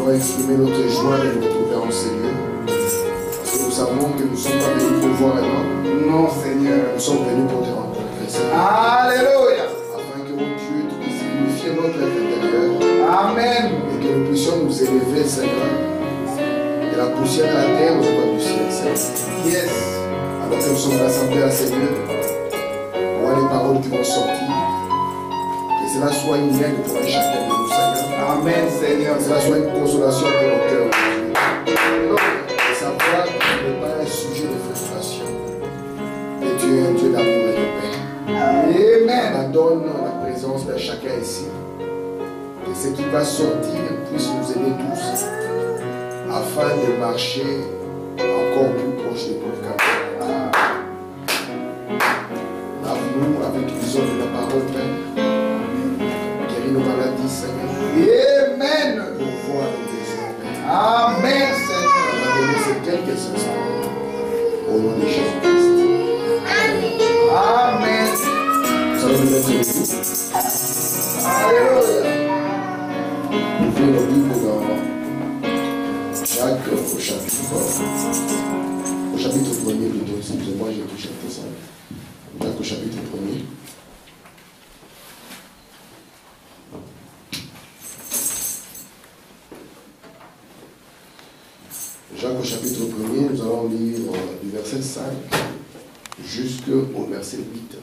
allons exprimer notre joie de nous retrouver en Seigneur. Parce que nous savons que nous ne sommes pas venus pour voir un homme. Non, Seigneur. Nous sommes venus pour te rencontrer, Seigneur. Alléluia. Afin que, mon Dieu, tu puisses unifier notre être intérieur. Amen. Et que nous puissions nous élever, Seigneur. De la poussière de la terre aux étoiles du ciel, Seigneur. Yes. Alors que nous sommes rassemblés à Seigneur, voir les paroles qui vont sortir. Que cela soit une aide pour chacun de nous, Seigneur. Amen, Seigneur. Que cela soit une consolation pour nos cœurs. Et savoir que ce n'est pas un sujet de frustration. Mais tu es un Dieu d'amour et de paix. Amen. Abandonne la présence de chacun ici. Que ce qui va sortir puisse nous aider tous afin de marcher encore plus proche de ton cœur. Lave-nous avec l'usure de la parole, Père. Guéris nos maladies, Seigneur. Amen. Pourvois nos besoins, Père. Amen, Seigneur. On a donné ces quelques instants au nom de Jésus-Christ. Amen. Nous allons nous mettre debout. Alléluia. Ouvrez nos Bibles dans Jacques au chapitre 1er plutôt. Excusez-moi, j'ai touché un peu ça. Jacques au chapitre 1er. Jacques au chapitre 1er, nous allons lire du verset 5 jusqu'au verset 8.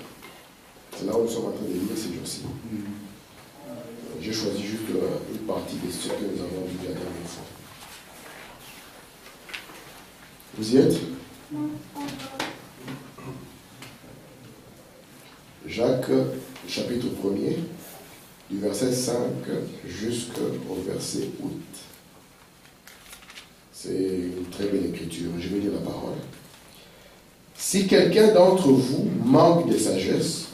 C'est là où nous sommes en train de lire ces jours-ci. J'ai choisi juste une partie de ce que nous avons vu la dernière fois. Vous y êtes? Jacques, chapitre 1er, du verset 5 jusqu'au verset 8. C'est une très belle écriture. Je vais lire la parole. Si quelqu'un d'entre vous manque de sagesse,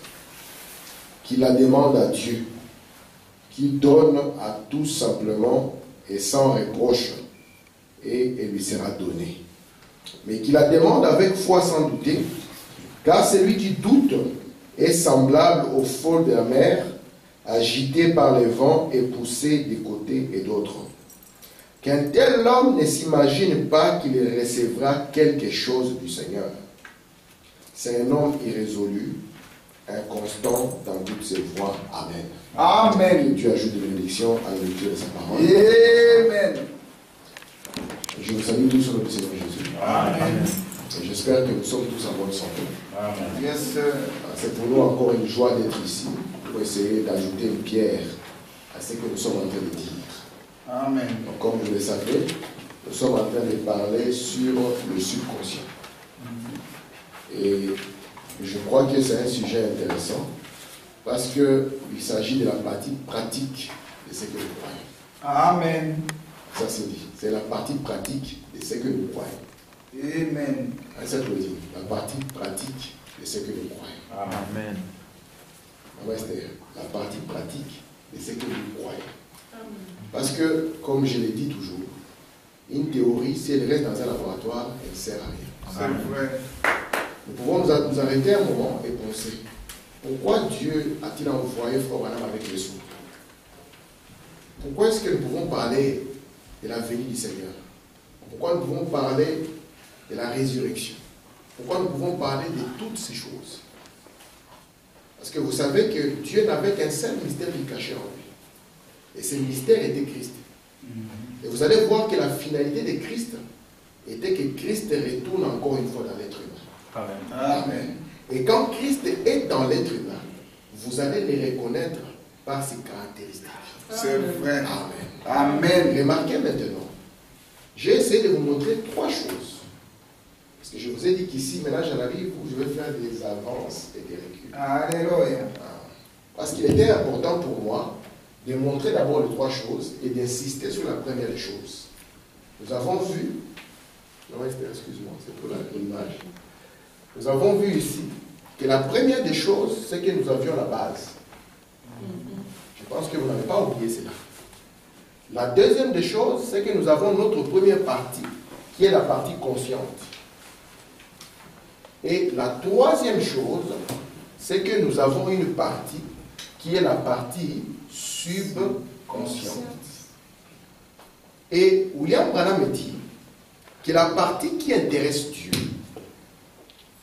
qu'il la demande à Dieu, qui donne à tous simplement et sans reproche, et elle lui sera donnée. Mais qu'il la demande avec foi sans douter, car celui qui doute est semblable aux flots de la mer, agité par les vents et poussé des côtés et d'autres. Qu'un tel homme ne s'imagine pas qu'il recevra quelque chose du Seigneur. C'est un homme irrésolu, inconstant dans toutes ses voies. Amen. Amen. Que Dieu ajoute de bénédiction à la lecture de sa parole. Amen. Je vous salue tous sur le Seigneur Jésus. Amen. Et j'espère que nous sommes tous en bonne santé. Amen. Yes, sir. C'est pour nous encore une joie d'être ici pour essayer d'ajouter une pierre à ce que nous sommes en train de dire. Amen. Donc, comme vous le savez, nous sommes en train de parler sur le subconscient. Et je crois que c'est un sujet intéressant parce qu'il s'agit de la partie pratique de ce que nous croyons. Amen. Ça c'est dit. C'est la partie pratique de ce que nous croyons. Amen. Ça veut dire la partie pratique de ce que nous croyons. Amen. C'est la partie pratique de ce que nous croyons. Parce que, comme je l'ai dit toujours, une théorie, si elle reste dans un laboratoire, elle ne sert à rien. C'est vrai. Nous pouvons nous arrêter un moment et penser, pourquoi Dieu a-t-il envoyé Frère Branham avec les sourds? Pourquoi est-ce que nous pouvons parler de la venue du Seigneur? Pourquoi nous pouvons parler de la résurrection? Pourquoi nous pouvons parler de toutes ces choses? Parce que vous savez que Dieu n'avait qu'un seul mystère qui cachait en lui. Et ce mystère était Christ. Et vous allez voir que la finalité de Christ était que Christ retourne encore une fois dans l'être humain. Amen. Amen. Et quand Christ est dans l'être humain, vous allez le reconnaître par ses caractéristiques. C'est vrai. Amen. Amen. Remarquez maintenant, j'ai essayé de vous montrer trois choses. Parce que je vous ai dit qu'ici, maintenant j'en arrive où je vais faire des avances et des reculs. Alléluia. Parce qu'il était important pour moi de montrer d'abord les trois choses et d'insister sur la première des choses. Nous avons vu, non, excuse-moi, c'est pour l'image. Nous avons vu ici que la première des choses, c'est que nous avions la base. Je pense que vous n'avez pas oublié cela. La deuxième des choses, c'est que nous avons notre première partie, qui est la partie consciente. Et la troisième chose, c'est que nous avons une partie qui est la partie subconsciente. Et William Branham me dit que la partie qui intéresse Dieu,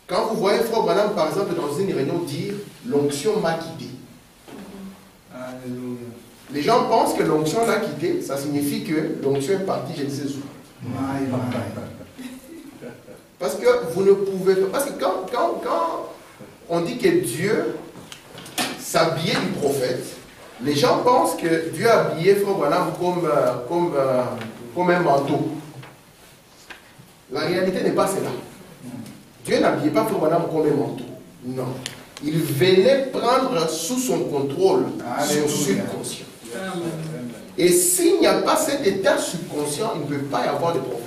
quand vous voyez Frère Branham, par exemple, dans une réunion dire « l'onction m'a quitté », Alléluia. les gens pensent que l'onction l'a quitté, ça signifie que l'onction est partie, je ne sais où. Parce que vous ne pouvez pas. Parce que quand on dit que Dieu s'habillait du prophète, les gens pensent que Dieu a habillé Frère Branham comme un manteau. La réalité n'est pas cela. Dieu n'habillait pas Frère Branham comme un manteau. Non. Il venait prendre sous son contrôle son subconscient. Et s'il n'y a pas cet état subconscient, il ne peut pas y avoir de prophète.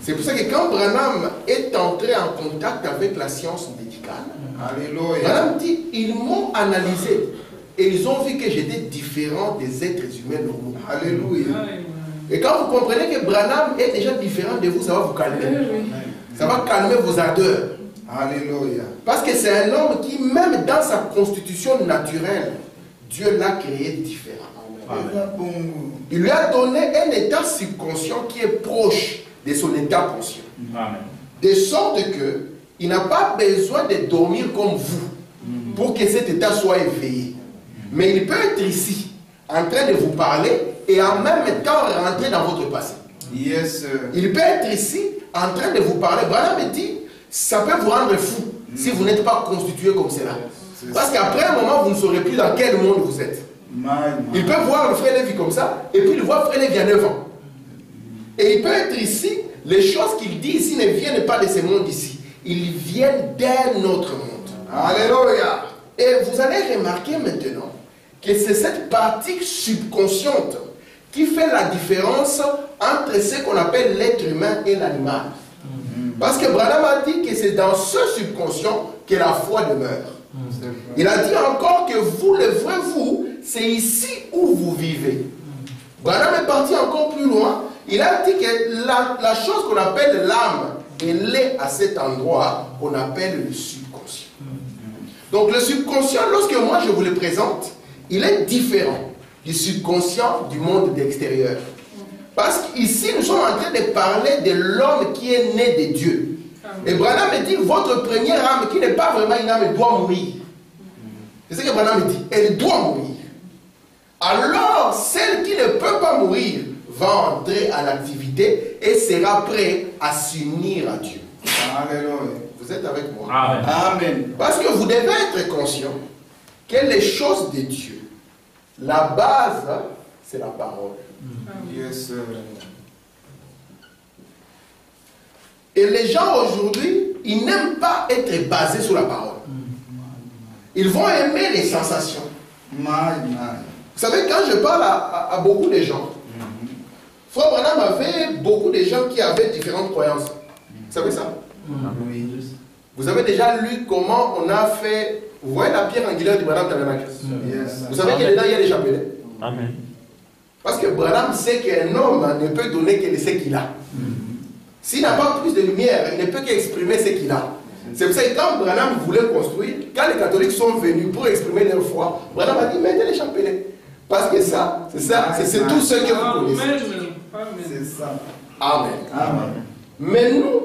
C'est pour ça que quand Branham est entré en contact avec la science médicale, Branham dit, ils m'ont analysé et ils ont vu que j'étais différent des êtres humains normaux. Alléluia. Et quand vous comprenez que Branham est déjà différent de vous, ça va vous calmer. Ça va calmer vos ardeurs. Alléluia. Parce que c'est un homme qui, même dans sa constitution naturelle, Dieu l'a créé différemment. Il lui a donné un état subconscient qui est proche de son état conscient. Amen. De sorte que il n'a pas besoin de dormir comme vous pour que cet état soit éveillé. Mais il peut être ici, en train de vous parler et en même temps rentrer dans votre passé. Yes, sir. Il peut être ici, en train de vous parler. Branham me dit, ça peut vous rendre fou si vous n'êtes pas constitué comme cela. Parce qu'après un moment, vous ne saurez plus dans quel monde vous êtes. Il peut voir le frère Lévi comme ça, et puis il voit le frère Lévi à 9 ans. Et il peut être ici, les choses qu'il dit ici ne viennent pas de ce monde ici. Ils viennent d'un autre monde. Alléluia. Et vous allez remarquer maintenant que c'est cette partie subconsciente qui fait la différence entre ce qu'on appelle l'être humain et l'animal. Parce que Branham a dit que c'est dans ce subconscient que la foi demeure. Il a dit encore que vous, le vrai vous, c'est ici où vous vivez. Branham est parti encore plus loin. Il a dit que la chose qu'on appelle l'âme, elle est à cet endroit qu'on appelle le subconscient. Donc le subconscient, lorsque moi je vous le présente, il est différent du subconscient du monde extérieur. Parce qu'ici, nous sommes en train de parler de l'homme qui est né de Dieu. Et Branham dit, votre première âme, qui n'est pas vraiment une âme, elle doit mourir. C'est ce que Branham dit, elle doit mourir. Alors, celle qui ne peut pas mourir va entrer à l'activité et sera prêt à s'unir à Dieu. Alléluia. Vous êtes avec moi? Amen. Amen. Parce que vous devez être conscient que les choses de Dieu, la base, c'est la parole. Yes, sir. Et les gens aujourd'hui, ils n'aiment pas être basés sur la parole. Ils vont aimer les sensations. My. Vous savez, quand je parle à beaucoup de gens, Frère Branham avait beaucoup de gens qui avaient différentes croyances. Vous savez ça? Vous avez déjà lu comment on a fait. Vous voyez la pierre angulaire du Branham Tabernacle? Yes. Vous savez que dedans il y a des chapelets. Amen. Parce que Branham sait qu'un homme ne peut donner que ce qu'il a. S'il n'a pas plus de lumière, il ne peut qu'exprimer ce qu'il a. C'est pour ça que quand Branham voulait construire, quand les catholiques sont venus pour exprimer leur foi, Branham a dit mettez les chapelets. Parce que ça, c'est tout ce que vous connaissez. C'est ça. Amen. Amen. Mais nous,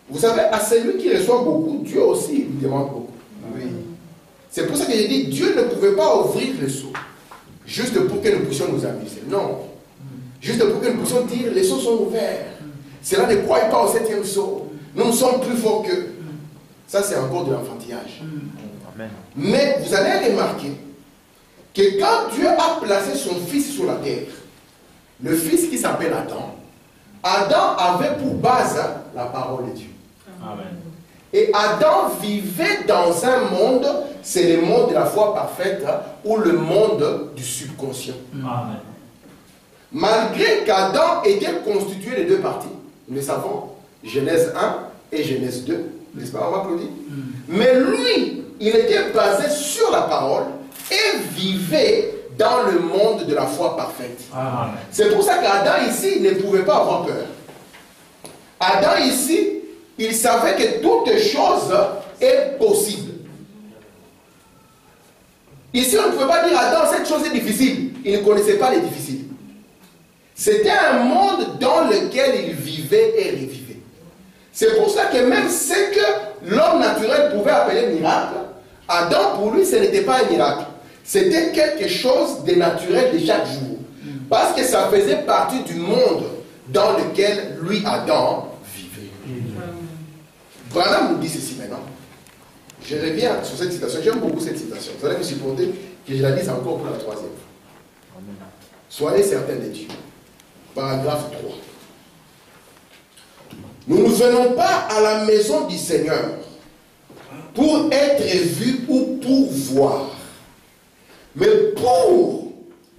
vous savez, à celui qui reçoit beaucoup, Dieu aussi lui demande beaucoup. Oui. C'est pour ça que j'ai dit, Dieu ne pouvait pas ouvrir le seau, juste pour que nous puissions nous amuser. Non. Juste pour que nous puissions dire, les seaux sont ouverts. Cela ne croit pas au 7e seau. Nous sommes plus forts qu'eux. Ça, c'est encore de l'enfantillage. Amen. Mais vous allez remarquer que quand Dieu a placé son fils sur la terre, le fils qui s'appelle Adam, Adam avait pour base la parole de Dieu. Amen. Et Adam vivait dans un monde, c'est le monde de la foi parfaite, ou le monde du subconscient. Amen. Malgré qu'Adam était constitué de deux parties, nous le savons, Genèse 1 et Genèse 2, n'est-ce pas, on m'applaudit? Mais lui, il était basé sur la parole et vivait dans le monde de la foi parfaite. Amen. C'est pour ça qu'Adam ici ne pouvait pas avoir peur. Adam ici, il savait que toute chose est possible. Ici, on ne pouvait pas dire Adam, cette chose est difficile. Il ne connaissait pas les difficiles. C'était un monde dans lequel il vivait et revivait. C'est pour ça que même ce que l'homme naturel pouvait appeler miracle, Adam, pour lui, ce n'était pas un miracle. C'était quelque chose de naturel de chaque jour. Parce que ça faisait partie du monde dans lequel lui, Adam, vivait. Branham nous dit ceci maintenant. Je reviens sur cette citation. J'aime beaucoup cette citation. Vous allez me supporter que je la dise encore pour la troisième fois. Soyez certains de Dieu. Paragraphe 3. Nous ne venons pas à la maison du Seigneur pour être vus ou pour voir, mais pour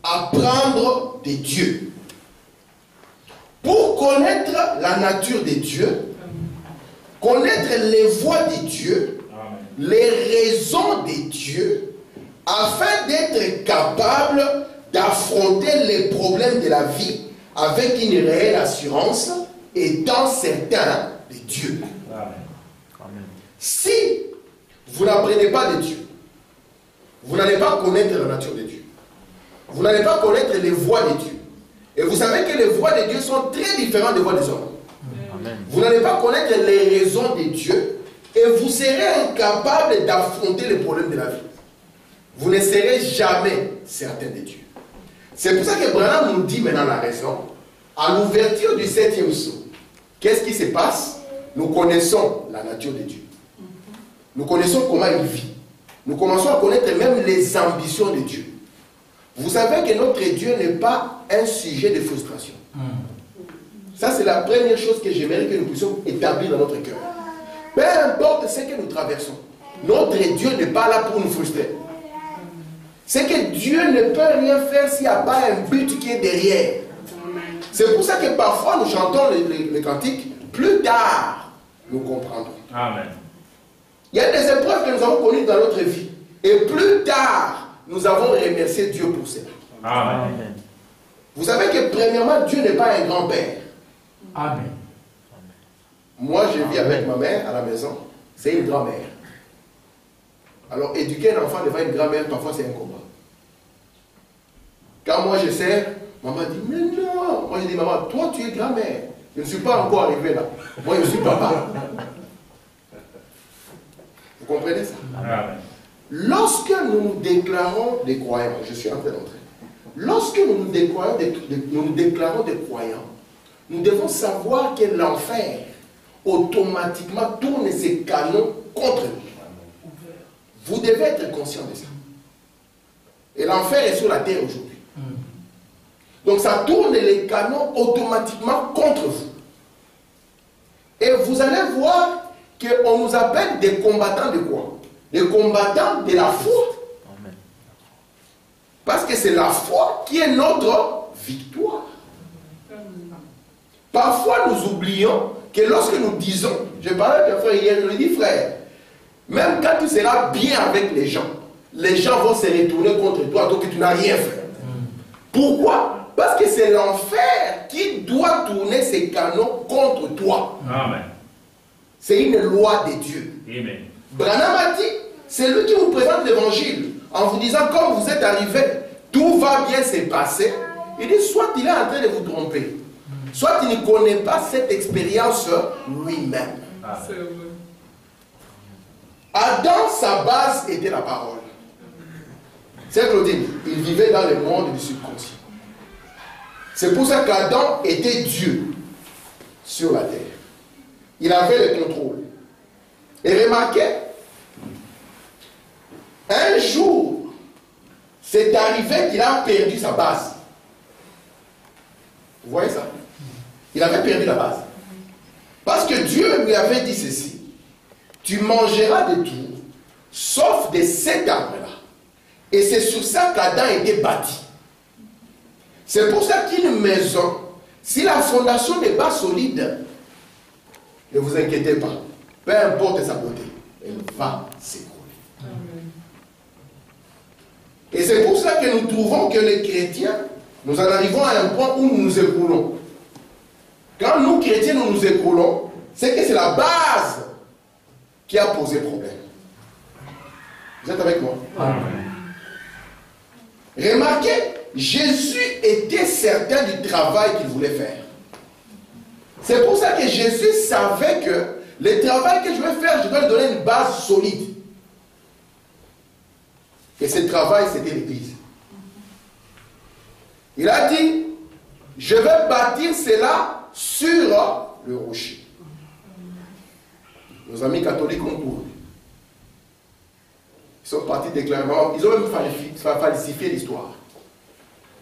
apprendre de Dieu. Pour connaître la nature de Dieu, connaître les voies de Dieu, les raisons de Dieu, afin d'être capable d'affronter les problèmes de la vie avec une réelle assurance, étant certain de Dieu. Amen. Si vous n'apprenez pas de Dieu, vous n'allez pas connaître la nature de Dieu. Vous n'allez pas connaître les voies de Dieu. Et vous savez que les voies de Dieu sont très différentes des voies des hommes. Amen. Vous n'allez pas connaître les raisons de Dieu et vous serez incapable d'affronter les problèmes de la vie. Vous ne serez jamais certain de Dieu. C'est pour ça que Branham nous dit maintenant la raison. À l'ouverture du 7e sceau, qu'est-ce qui se passe? Nous connaissons la nature de Dieu. Nous connaissons comment il vit. Nous commençons à connaître même les ambitions de Dieu. Vous savez que notre Dieu n'est pas un sujet de frustration. Ça, c'est la première chose que j'aimerais que nous puissions établir dans notre cœur. Peu importe ce que nous traversons, notre Dieu n'est pas là pour nous frustrer. C'est que Dieu ne peut rien faire s'il n'y a pas un but qui est derrière. C'est pour ça que parfois nous chantons les cantiques, plus tard nous comprendrons. Amen. Il y a des épreuves que nous avons connues dans notre vie. Et plus tard, nous avons remercié Dieu pour cela. Amen. Vous savez que premièrement, Dieu n'est pas un grand-père. Amen. Moi, je vis avec ma mère à la maison. C'est une grand-mère. Alors, éduquer un enfant devant une grand-mère, parfois c'est un combat. Quand moi je sers, maman dit, mais non. Moi je dis, maman, toi tu es grand-mère. Je ne suis pas encore arrivé là. Moi je suis papa. Vous comprenez ça? Amen. Lorsque nous nous déclarons des croyants, je suis en train d'entrer. Lorsque nous nous déclarons des croyants, nous devons savoir que l'enfer automatiquement tourne ses canons contre nous. Vous devez être conscient de ça. Et l'enfer est sur la terre aujourd'hui. Donc ça tourne les canons automatiquement contre vous. Et vous allez voir qu'on nous appelle des combattants de quoi? Des combattants de la foi. Amen. Parce que c'est la foi qui est notre victoire. Parfois nous oublions que lorsque nous disons, je parlais avec un frère hier, je lui dis frère, même quand tu seras bien avec les gens vont se retourner contre toi, donc tu n'as rien fait. Pourquoi? Parce que c'est l'enfer qui doit tourner ses canons contre toi. Amen. C'est une loi de Dieu. Amen. Branham a dit, c'est lui qui vous présente l'évangile en vous disant, comme vous êtes arrivé, tout va bien se passer. Il dit, soit il est en train de vous tromper, soit il ne connaît pas cette expérience lui-même. Adam, sa base était la parole. C'est Claudine, il vivait dans le monde du subconscient. C'est pour ça qu'Adam était Dieu sur la terre. Il avait le contrôle. Et remarquez, un jour, c'est arrivé qu'il a perdu sa base. Vous voyez ça? Il avait perdu la base. Parce que Dieu lui avait dit ceci. Tu mangeras de tout, sauf de cet arbre-là. Et c'est sur ça qu'Adam était bâti. C'est pour ça qu'une maison, si la fondation n'est pas solide, ne vous inquiétez pas. Peu importe sa beauté, elle va s'écrouler. Et c'est pour ça que nous trouvons que les chrétiens, nous en arrivons à un point où nous nous écroulons. Quand nous, chrétiens, nous nous écroulons, c'est que c'est la base qui a posé problème. Vous êtes avec moi? Amen. Remarquez, Jésus était certain du travail qu'il voulait faire. C'est pour ça que Jésus savait que le travail que je vais faire, je dois lui donner une base solide. Et ce travail, c'était l'Église. Il a dit, je vais bâtir cela sur le rocher. Nos amis catholiques ont couru. Ils sont partis déclarer, ils ont même falsifié l'histoire.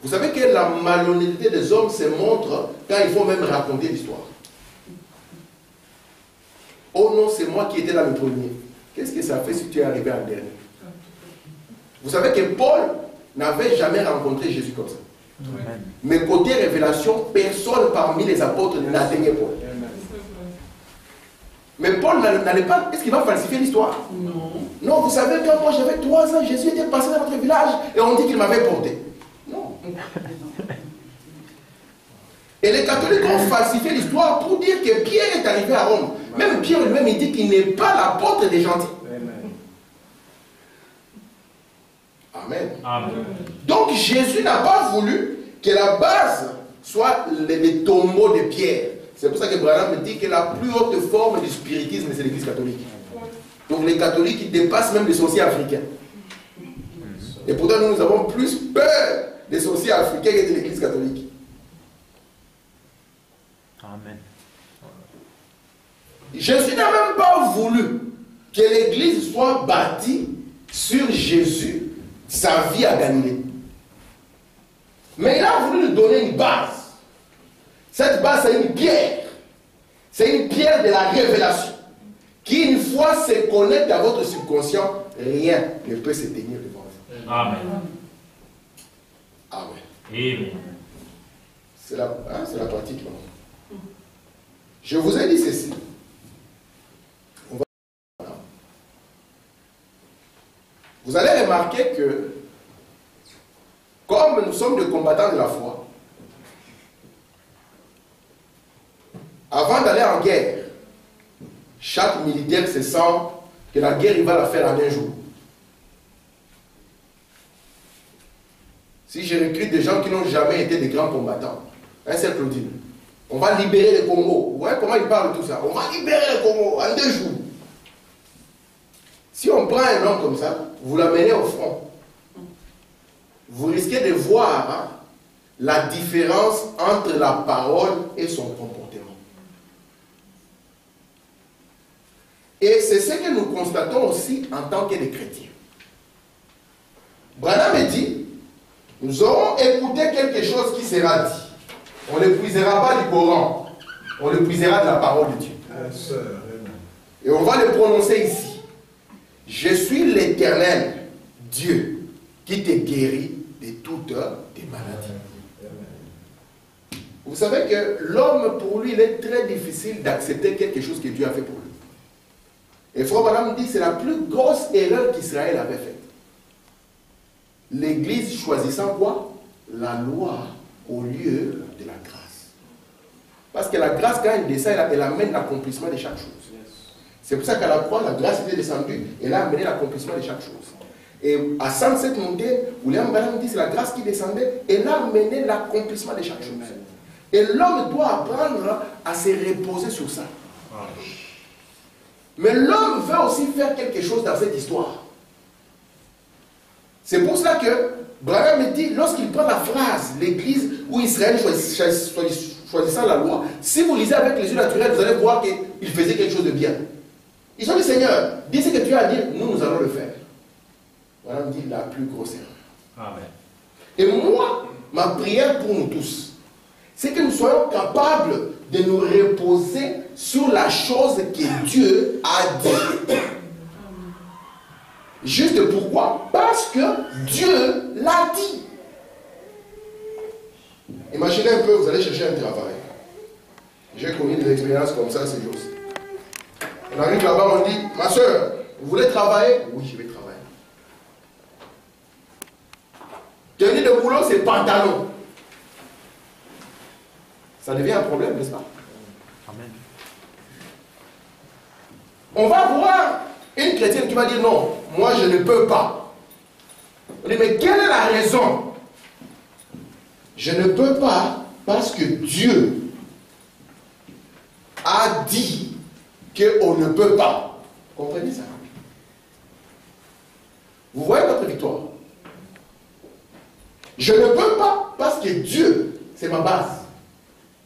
Vous savez que la malhonnêteté des hommes se montre quand il faut même raconter l'histoire. Oh non, c'est moi qui étais là le premier. Qu'est-ce que ça fait si tu es arrivé en dernier? Vous savez que Paul n'avait jamais rencontré Jésus comme ça. Amen. Mais côté révélation, personne parmi les apôtres n'atteignait Paul. Amen. Mais Paul n'allait pas... Est-ce qu'il va falsifier l'histoire? Non. Non, vous savez, quand moi j'avais 3 ans, Jésus était passé dans notre village et on dit qu'il m'avait porté. Non. Et les catholiques ont falsifié l'histoire pour dire que Pierre est arrivé à Rome. Même Pierre lui-même, il dit qu'il n'est pas l'apôtre des gentils. Amen. Amen. Donc Jésus n'a pas voulu que la base soit les tombeaux de pierre. C'est pour ça que Branham dit que la plus haute forme du spiritisme, c'est l'Église catholique. Donc les catholiques, ils dépassent même les sorciers africains. Et pourtant, nous avons plus peur des sorciers africains que de l'Église catholique. Amen. Jésus n'a même pas voulu que l'Église soit bâtie sur Jésus, sa vie à Galilée. Mais il a voulu lui donner une base. Cette base, c'est une pierre. C'est une pierre de la révélation. Qui, une fois se connecte à votre subconscient, rien ne peut se tenir devant vous. Amen. Amen. Amen. C'est la pratique, non? Je vous ai dit ceci. Vous allez remarquer que, comme nous sommes des combattants de la foi, avant d'aller en guerre, chaque militaire se sent que la guerre, il va la faire en un jour. Si je recrute des gens qui n'ont jamais été des grands combattants, un seul Claudine, on va libérer le Congo. Vous voyez comment il parle de tout ça? On va libérer le Congo en 2 jours. Si on prend un homme comme ça, vous l'amenez au front, vous risquez de voir la différence entre la parole et son comportement. Et c'est ce que nous constatons aussi en tant que des chrétiens. Branham dit, nous aurons écouté quelque chose qui sera dit. On ne puisera pas du Coran, on le puisera de la parole de Dieu. Et on va le prononcer ici. Je suis l'Éternel, Dieu, qui te guérit de toutes tes maladies. Vous savez que l'homme, pour lui, il est très difficile d'accepter quelque chose que Dieu a fait pour lui. Et Frère Branham dit que c'est la plus grosse erreur qu'Israël avait faite. L'Église choisissant quoi? La loi au lieu de la grâce. Parce que la grâce, quand elle descend, elle amène l'accomplissement de chaque chose. C'est pour ça qu'à la croix, la grâce était descendue, et elle a amené l'accomplissement de chaque chose. Et à 107 montées, William Branham dit que c'est la grâce qui descendait, et elle a amené l'accomplissement de chaque chose. Et l'homme doit apprendre à se reposer sur ça. Mais l'homme veut aussi faire quelque chose dans cette histoire. C'est pour cela que Branham dit, lorsqu'il prend la phrase, l'Église où Israël choisissant la loi, si vous lisez avec les yeux naturels, vous allez voir qu'il faisait quelque chose de bien. Ils ont dit, Seigneur, dis ce que tu as à dire, nous allons le faire. Branham dit la plus grosse erreur. Amen. Et moi, ma prière pour nous tous, c'est que nous soyons capables de nous reposer sur la chose que Dieu a dit. Juste pourquoi? Parce que Dieu l'a dit. Imaginez un peu, vous allez chercher un travail. J'ai connu des expériences comme ça ces jours-ci. On arrive là-bas, on dit, ma soeur, vous voulez travailler? Oui, je vais travailler. Tenue de boulot, c'est pantalon. Ça devient un problème, n'est-ce pas? Amen. On va voir une chrétienne qui va dire non, moi je ne peux pas. On dit, mais quelle est la raison? Je ne peux pas parce que Dieu a dit qu'on ne peut pas. Vous comprenez ça? Vous voyez notre victoire? Je ne peux pas parce que Dieu, c'est ma base.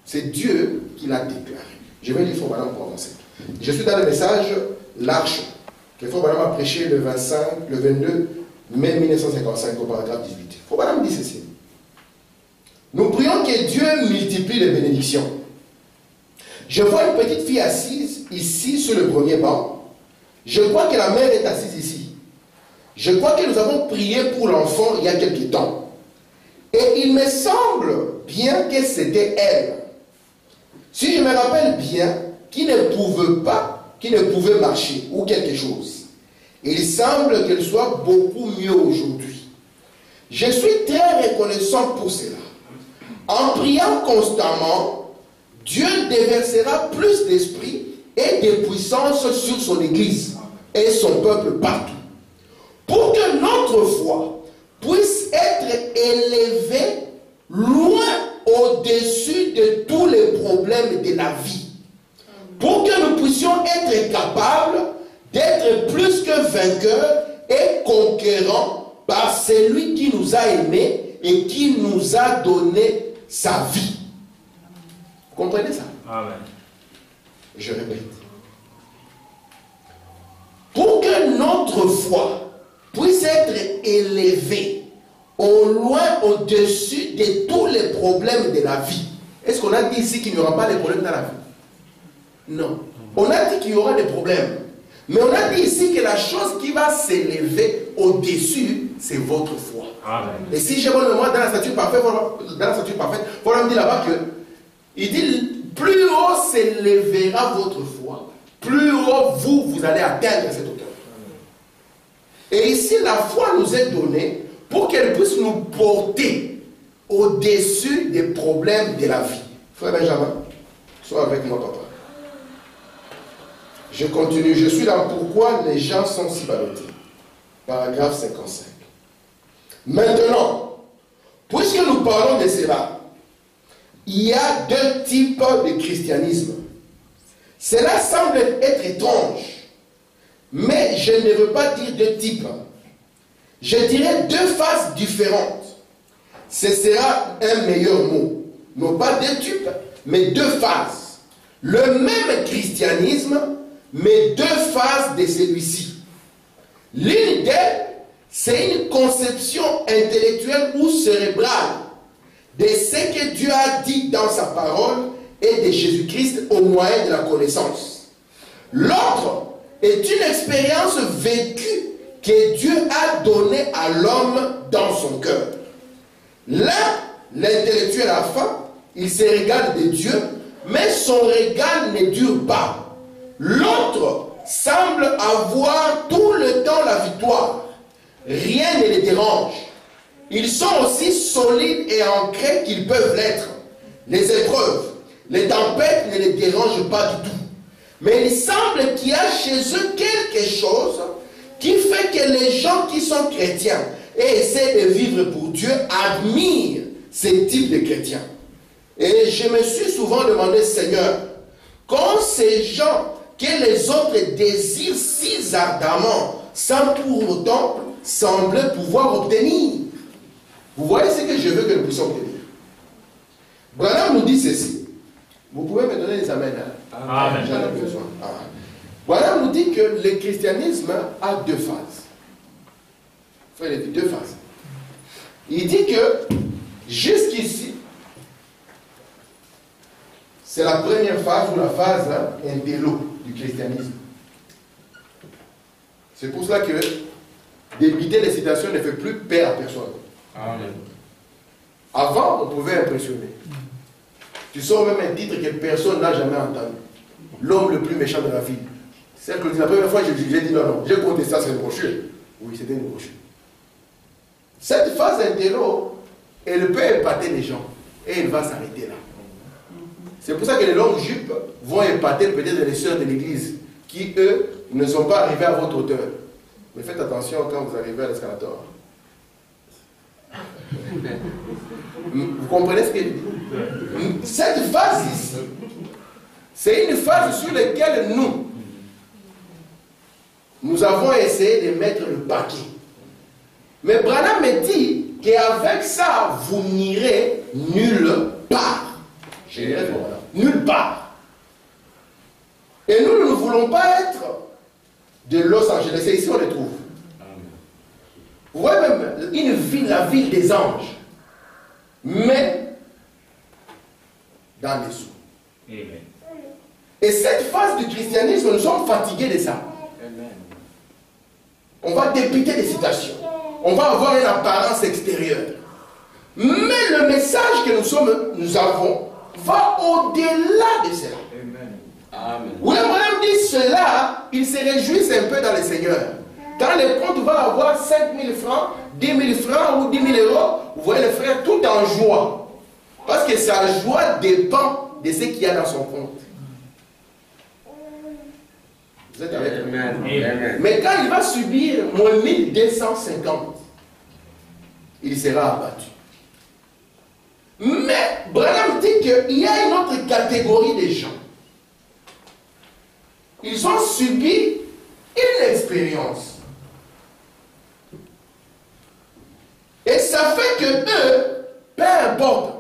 C'est Dieu qui l'a déclaré. Je vais lire Frère Branham pour avancer. Je suis dans le message L'Arche, que Frère Branham a prêché le 22 mai 1955 au paragraphe 18. Frère Branham dit ceci. Nous prions que Dieu multiplie les bénédictions. Je vois une petite fille assise ici sur le premier banc. Je crois que la mère est assise ici. Je crois que nous avons prié pour l'enfant il y a quelque temps. Et il me semble bien que c'était elle. Si je me rappelle bien, qui ne pouvait marcher ou quelque chose. Il semble qu'elle soit beaucoup mieux aujourd'hui. Je suis très reconnaissant pour cela. En priant constamment, Dieu déversera plus d'esprit et de puissance sur son Église et son peuple partout. Pour que notre foi puisse être élevée loin au-dessus de tous les problèmes de la vie. Pour que nous puissions être capables d'être plus que vainqueurs et conquérants par celui qui nous a aimés et qui nous a donné sa vie. Vous comprenez ça? Amen. Je répète. Pour que notre foi puisse être élevée au loin au-dessus de tous les problèmes de la vie. Est-ce qu'on a dit ici qu'il n'y aura pas de problèmes dans la vie? Non. On a dit qu'il y aura des problèmes. Mais on a dit ici que la chose qui va s'élever au-dessus, c'est votre foi. Amen. Et si j'ai bonne mémoire dans la statue parfaite, voilà me dit là-bas que il dit plus haut s'élèvera votre foi, plus haut vous allez atteindre cette hauteur. Et ici, la foi nous est donnée pour qu'elle puisse nous porter au-dessus des problèmes de la vie. Frère Benjamin, sois avec moi, papa. Je continue. Je suis là. Pourquoi les gens sont si ballottés? Paragraphe 55. Maintenant, puisque nous parlons de cela, il y a deux types de christianisme. Cela semble être étrange, mais je ne veux pas dire deux types. Je dirais deux phases différentes. Ce sera un meilleur mot. Non pas deux types, mais deux phases. Le même christianisme, mais deux phases de celui-ci. L'une d'elles, c'est une conception intellectuelle ou cérébrale de ce que Dieu a dit dans sa parole et de Jésus-Christ au moyen de la connaissance. L'autre est une expérience vécue que Dieu a donnée à l'homme dans son cœur. L'un, l'intellectuel a faim, il se régale de Dieu, mais son régal ne dure pas. L'autre semble avoir tout le temps la victoire. Rien ne les dérange. Ils sont aussi solides et ancrés qu'ils peuvent l'être. Les épreuves, les tempêtes ne les dérangent pas du tout. Mais il semble qu'il y a chez eux quelque chose qui fait que les gens qui sont chrétiens et essaient de vivre pour Dieu admirent ce type de chrétiens. Et je me suis souvent demandé, Seigneur, quand ces gens que les autres désirent si ardemment, sans pour autant sembler pouvoir obtenir. Vous voyez ce que je veux que nous puissions obtenir. Branham nous dit ceci. Vous pouvez me donner des amens. Amen. J'en ai besoin. Branham nous dit que le christianisme a deux phases. Frère, il dit deux phases. Il dit que jusqu'ici, c'est la première phase ou la phase intello du christianisme. C'est pour cela que débiter les citations ne fait plus peur à personne. Amen. Avant, on pouvait impressionner. Tu sors même un titre que personne n'a jamais entendu. L'homme le plus méchant de la ville. C'est que la première fois, j'ai dit non, j'ai compté ça, c'est une brochure. Oui, c'était une brochure. Cette phase intello, elle peut épater les gens. Et elle va s'arrêter là. C'est pour ça que les longues jupes vont épater peut-être les sœurs de l'église qui, eux, ne sont pas arrivés à votre hauteur. Mais faites attention quand vous arrivez à l'escalator. Vous comprenez ce que je dis? Cette phase ici, c'est une phase sur laquelle nous avons essayé de mettre le paquet. Mais Branham me dit qu'avec ça, vous n'irez nulle part. Nulle part. Et nous ne voulons pas être de Los Angeles. C'est ici on les trouve. Vous voyez même une ville, la ville des anges. Mais dans les sous. Amen. Et cette phase du christianisme, nous sommes fatigués de ça. Amen. On va dépiter des citations. On va avoir une apparence extérieure. Mais le message que nous avons va au-delà de cela. Amen. Amen. William Branham dit cela, ils se réjouissent un peu dans le Seigneur. Quand le compte va avoir 5 000 francs, 10 000 francs ou 10 000 euros, vous voyez le frère tout en joie. Parce que sa joie dépend de ce qu'il y a dans son compte. Vous êtes avec moi? Amen. Mais quand il va subir moins 1250, il sera abattu. Mais Branham dit qu'il y a une autre catégorie de gens. Ils ont subi une expérience. Et ça fait que eux, peu importe,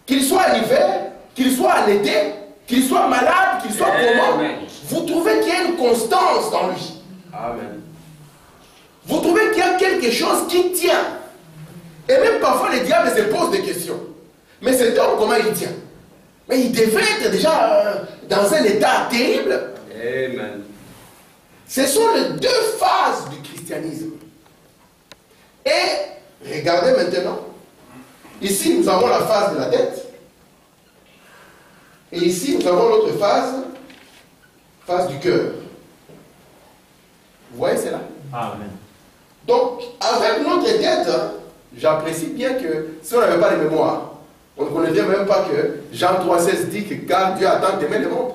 qu'ils soient en hiver, qu'ils soient en été, qu'ils soient malades, qu'ils soient comment, vous trouvez qu'il y a une constance dans lui. Amen. Vous trouvez qu'il y a quelque chose qui tient. Et même parfois les diables se posent des questions. Mais cet homme, comment il tient? Mais il devait être déjà dans un état terrible. Amen. Ce sont les deux phases du christianisme. Et regardez maintenant. Ici, nous avons la phase de la tête. Et ici, nous avons l'autre phase du cœur. Vous voyez, c'est là. Amen. Donc, avec notre tête, j'apprécie bien que si on n'avait pas de mémoire, on ne connaîtrait même pas que Jean 3,16 dit que car Dieu a tant aimé le monde.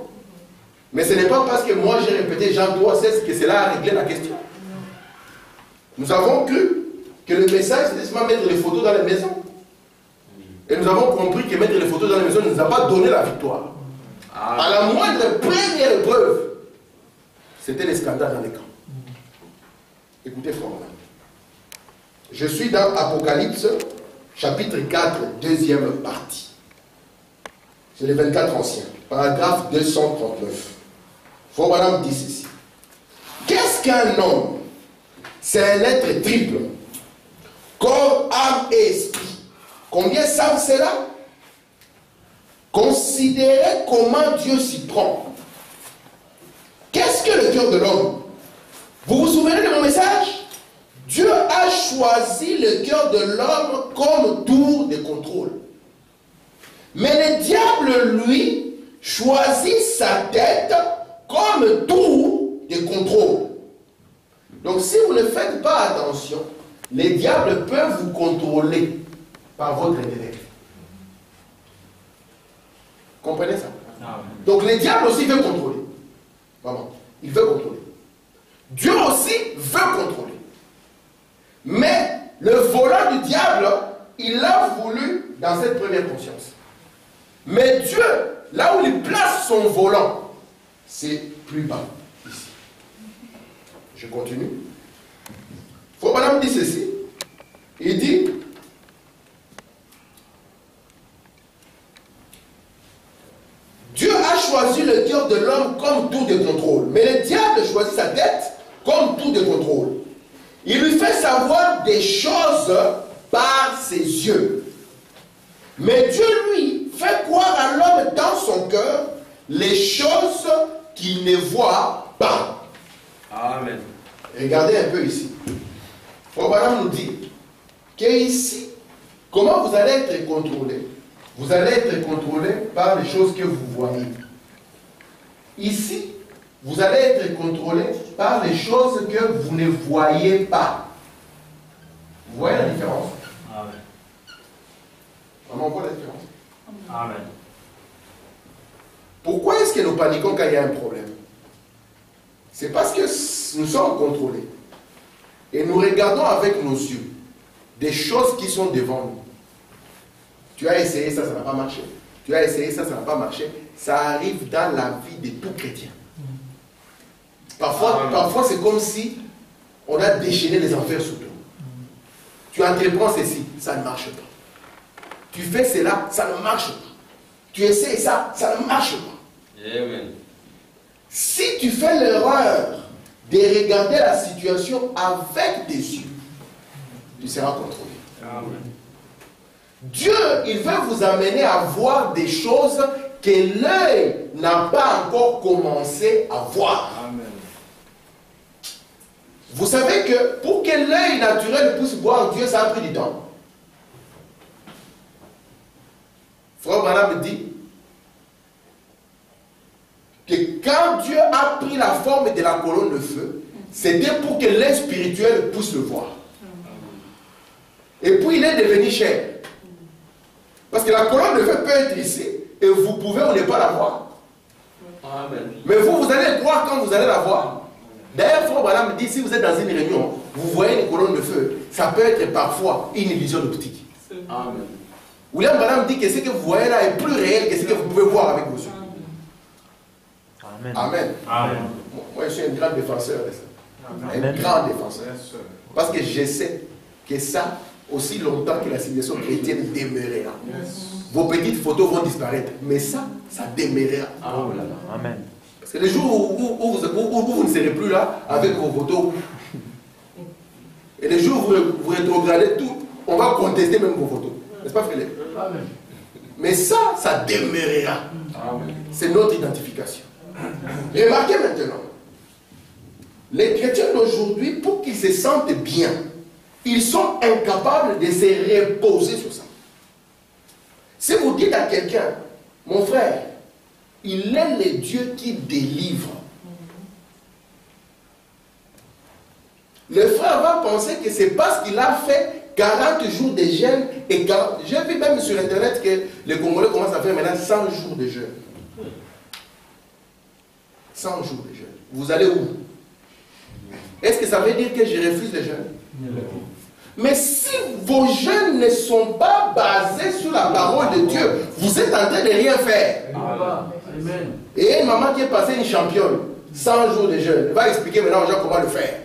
Mais ce n'est pas parce que moi j'ai répété Jean 3,16 que cela a réglé la question. Nous avons cru que le message c'était seulement mettre les photos dans les maisons. Et nous avons compris que mettre les photos dans les maisons ne nous a pas donné la victoire. À la moindre première épreuve, c'était les scandales dans les camps. Écoutez, frère. Je suis dans Apocalypse, chapitre 4, deuxième partie. C'est les 24 anciens, paragraphe 239. Frère Branham dit ceci. Qu'est-ce qu'un homme? C'est un être triple. Corps, âme et esprit. Combien savent cela? Considérez comment Dieu s'y prend. Qu'est-ce que le cœur de l'homme? Vous vous souvenez de mon message? Dieu a choisi le cœur de l'homme comme tour de contrôle. Mais le diable, lui, choisit sa tête comme tour de contrôle. Donc si vous ne faites pas attention, les diables peuvent vous contrôler par votre intellect. Comprenez ça? Donc le diable aussi veut contrôler. Vraiment, il veut contrôler. Dieu aussi veut contrôler. Mais le volant du diable, il l'a voulu dans cette première conscience. Mais Dieu, là où il place son volant, c'est plus bas, ici. Je continue. Frère Branham dit ceci. Il dit, Dieu a choisi le cœur de l'homme comme tour de contrôle. Mais le diable choisit sa tête comme tour de contrôle. Il lui fait savoir des choses par ses yeux. Mais Dieu, lui, fait croire à l'homme dans son cœur les choses qu'il ne voit pas. Amen. Regardez un peu ici. Frère Branham nous dit qu'ici, comment vous allez être contrôlé? Vous allez être contrôlé par les choses que vous voyez. Ici, vous allez être contrôlé par les choses que vous ne voyez pas. Vous voyez la différence? Amen. Vraiment, on voit la différence. Amen. Pourquoi est-ce que nous paniquons quand il y a un problème? C'est parce que nous sommes contrôlés. Et nous regardons avec nos yeux des choses qui sont devant nous. Tu as essayé ça, ça n'a pas marché. Tu as essayé ça, ça n'a pas marché. Ça arrive dans la vie de tout chrétien. Parfois c'est comme si on a déchaîné les enfers sur toi. Tu entreprends ceci, ça ne marche pas. Tu fais cela, ça ne marche pas. Tu essaies ça, ça ne marche pas. Amen. Si tu fais l'erreur de regarder la situation avec des yeux, tu seras contrôlé. Amen. Dieu, il veut vous amener à voir des choses que l'œil n'a pas encore commencé à voir. Amen. Vous savez que pour que l'œil naturel puisse voir Dieu, ça a pris du temps. Frère Branham me dit que quand Dieu a pris la forme de la colonne de feu, c'était pour que l'œil spirituel puisse le voir. Et puis il est devenu chair. Parce que la colonne de feu peut être ici, et vous pouvez ou ne pas la voir. Amen. Mais vous allez croire quand vous allez la voir. D'ailleurs, Frère Branham me dit, si vous êtes dans une réunion, vous voyez une colonne de feu, ça peut être parfois une illusion d'optique. Amen. William Branham dit que ce que vous voyez là est plus réel que ce que vous pouvez voir avec vos yeux. Amen. Amen. Amen. Moi, je suis un grand défenseur de ça. Amen. Un grand défenseur. Yes, sir. Parce que je sais que ça, aussi longtemps que la civilisation chrétienne demeurera. Yes. Vos petites photos vont disparaître. Mais ça demeurera. Oh là là. Amen. Parce que le jour où vous ne serez plus là avec vos photos, et le jour où vous rétrogradez tout, on va contester même vos photos. N'est-ce pas, frère? Amen. Mais ça demeurera. Amen. C'est notre identification. Remarquez maintenant, les chrétiens d'aujourd'hui, pour qu'ils se sentent bien, ils sont incapables de se reposer sur ça. Si vous dites à quelqu'un, mon frère, il est le Dieu qui délivre, le frère va penser que c'est parce qu'il a fait 40 jours de jeûne et j'ai vu même sur internet que les Congolais commencent à faire maintenant 100 jours de jeûne. 100 jours de jeûne. Vous allez où? Est-ce que ça veut dire que je refuse le jeûne? Mais si vos jeûnes ne sont pas basés sur la parole de Dieu, vous êtes en train de rien faire. Amen. Et une maman qui est passée une championne, 100 jours de jeûne, elle va expliquer maintenant aux gens comment le faire.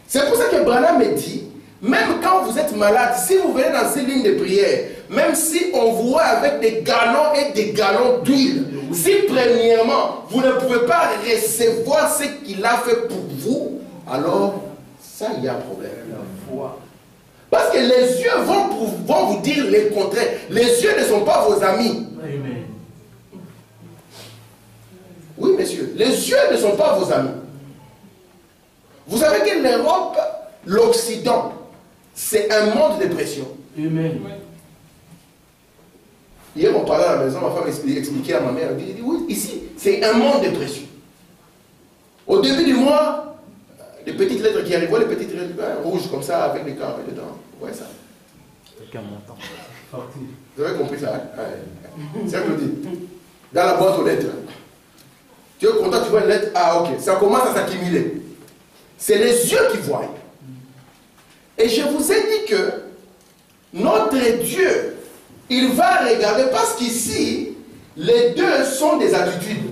C'est pour ça que Branham me dit, même quand vous êtes malade, si vous venez dans ces lignes de prière, même si on vous voit avec des galons et des galons d'huile, si premièrement vous ne pouvez pas recevoir ce qu'il a fait pour vous, alors ça, il y a un problème. Parce que les yeux vont vous dire le contraire. Les yeux ne sont pas vos amis. Amen. Oui, messieurs, les yeux ne sont pas vos amis. Vous savez que l'Europe, l'Occident, c'est un monde de pression. Amen. Hier, on parlait à la maison, ma femme expliquait à ma mère, elle dit oui, ici, c'est un monde de pression. Au début du mois, les petites lettres qui arrivent, les petites lettres rouges comme ça, avec des carrés dedans. Ouais, ça. Aucun montant. Vous avez compris ça, hein? Ouais. C'est ça que je dis. Dans la boîte aux lettres. Tu es content, tu vois une lettre, ah ok, ça commence à s'accumuler. C'est les yeux qui voient. Et je vous ai dit que notre Dieu, il va regarder, parce qu'ici, les deux sont des attitudes.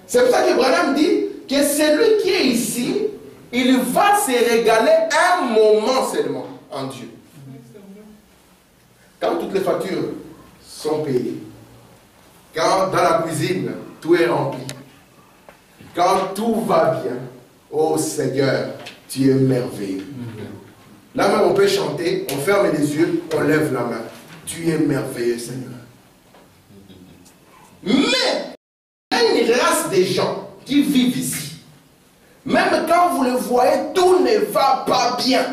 C'est pour ça que Branham dit que celui qui est ici, il va se régaler un moment seulement en Dieu. Quand toutes les factures sont payées, quand dans la cuisine, tout est rempli, quand tout va bien, oh Seigneur, tu es merveilleux. Là même on peut chanter, on ferme les yeux, on lève la main. Tu es merveilleux, Seigneur. Mais, il y a une race de gens qui vivent ici. Même quand vous le voyez, tout ne va pas bien.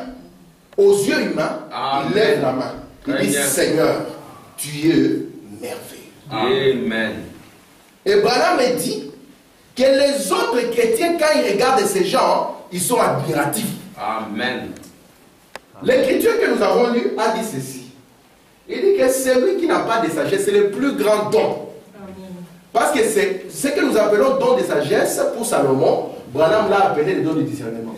Aux yeux humains, il lève la main. Il dit, Seigneur, tu es merveilleux. Amen. Et Branham me dit que les autres chrétiens, quand ils regardent ces gens, ils sont admiratifs. Amen. L'écriture que nous avons lue a dit ceci. Il dit que celui qui n'a pas de sagesse, c'est le plus grand don. Parce que c'est ce que nous appelons don de sagesse pour Salomon. Branham l'a appelé le don du discernement.